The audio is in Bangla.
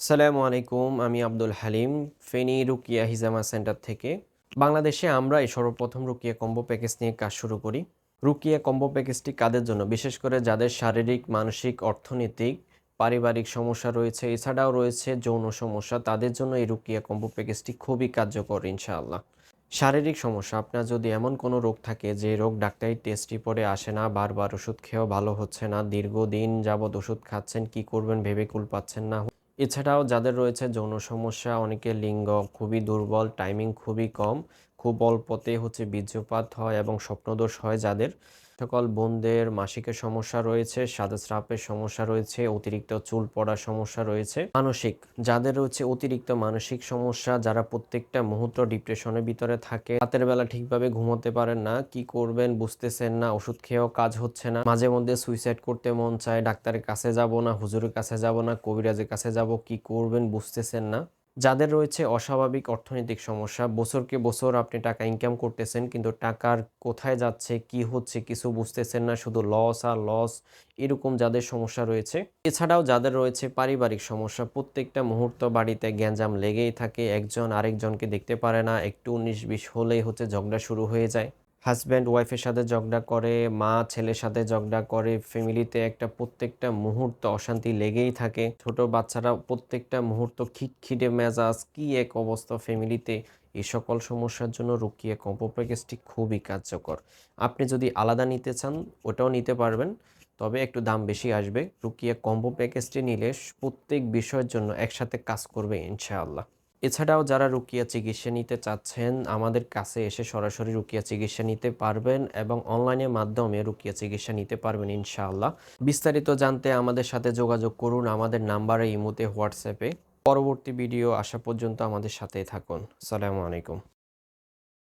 আসসালামু আলাইকুম। আমি আব্দুল হালিম, ফেনী রুকিয়া হিজামা সেন্টার থেকে। বাংলাদেশে আমরা এই সর্বপ্রথম রুকিয়া কম্বো প্যাকেজ নিয়ে কাজ শুরু করি। রুকিয়া কম্বো প্যাকেজটি কাদের জন্য? বিশেষ করে যাদের শারীরিক, মানসিক, অর্থনৈতিক, পারিবারিক সমস্যা রয়েছে, এছাড়াও রয়েছে যৌন সমস্যা, তাদের জন্য এই রুকিয়া কম্বো প্যাকেজটি খুবই কার্যকর ইনশাআল্লাহ। শারীরিক সমস্যা, আপনার যদি এমন কোনো রোগ থাকে যে রোগ ডাক্তারি টেস্ট রিপোর্টে আসে না, বারবার ওষুধ খেয়েও ভালো হচ্ছে না, দীর্ঘদিন যাবৎ ওষুধ খাচ্ছেন, কি করবেন ভেবে কুল পাচ্ছেন না। এছাড়াও যাদের রয়েছে যৌন সমস্যা, অনেকের লিঙ্গ খুবই দুর্বল, টাইমিং খুবই কম, খুব অল্পতে বীর্যপাত হয় এবং স্বপ্নদোষ হয় যাদের, সকল বোনদের মাসিকের সমস্যা রয়েছে, সাদা সমস্যা রয়েছে, অতিরিক্ত চুল পড়ার সমস্যা রয়েছে, মানসিক যাদের রয়েছে অতিরিক্ত মানসিক সমস্যা, যারা প্রত্যেকটা মুহূর্ত ডিপ্রেশনের ভিতরে থাকে, রাতের বেলা ঠিকভাবে ঘুমোতে পারেন না, কি করবেন বুঝতেছেন না, ওষুধ খেয়েও কাজ হচ্ছে না, মাঝে মধ্যে সুইসাইড করতে মন চায়, ডাক্তারের কাছে যাব না, হুজুরের কাছে যাব না, কবিরাজের কাছে যাব, কি করবেন বুঝতেছেন না। যাদের রয়েছে অস্বাভাবিক অর্থনৈতিক সমস্যা, বছরকে বছর আপনি টাকা ইনকাম করতেছেন কিন্তু টাকার কোথায় যাচ্ছে, কি হচ্ছে কিছু বুঝতেছেন না, শুধু লস আর লস, এরকম যাদের সমস্যা রয়েছে। এছাড়াও যাদের রয়েছে পারিবারিক সমস্যা, প্রত্যেকটা মুহূর্ত বাড়িতে গ্যাঞ্জাম লেগেই থাকে, একজন আরেকজনকে দেখতে পারে না, একটু ১৯-২০ হলেই ঝগড়া শুরু হয়ে যায়। হাজব্যান্ড ওয়াইফের সাথে ঝগড়া করে, মা ছেলের সাথে ঝগড়া করে, ফ্যামিলিতে একটা প্রত্যেকটা মুহূর্ত অশান্তি লেগেই থাকে, ছোট বাচ্চারা প্রত্যেকটা মুহূর্ত খিটখিটে মেজাজ, কি এক অবস্থা ফ্যামিলিতে। এই সকল সমস্যার জন্য রুকিয়া কম্বো প্যাকেজটি খুবই কার্যকর। আপনি যদি আলাদা নিতে চান ওটাও নিতে পারবেন, তবে একটু দাম বেশি আসবে। রুকিয়া কম্বো প্যাকেজটি নিলে প্রত্যেক বিষয়ের জন্য একসাথে কাজ করবে ইনশাআল্লাহ। এছাড়াও যারা রুকিয়া চিকিৎসা নিতে চাচ্ছেন, আমাদের কাছে এসে সরাসরি রুকিয়া চিকিৎসা নিতে পারবেন এবং অনলাইনের মাধ্যমে রুকিয়া চিকিৎসা নিতে পারবেন ইনশাআল্লাহ। বিস্তারিত জানতে আমাদের সাথে যোগাযোগ করুন আমাদের নাম্বারে, ইমোতে, হোয়াটসঅ্যাপে। পরবর্তী ভিডিও আসা পর্যন্ত আমাদের সাথেই থাকুন। আসসালামু আলাইকুম।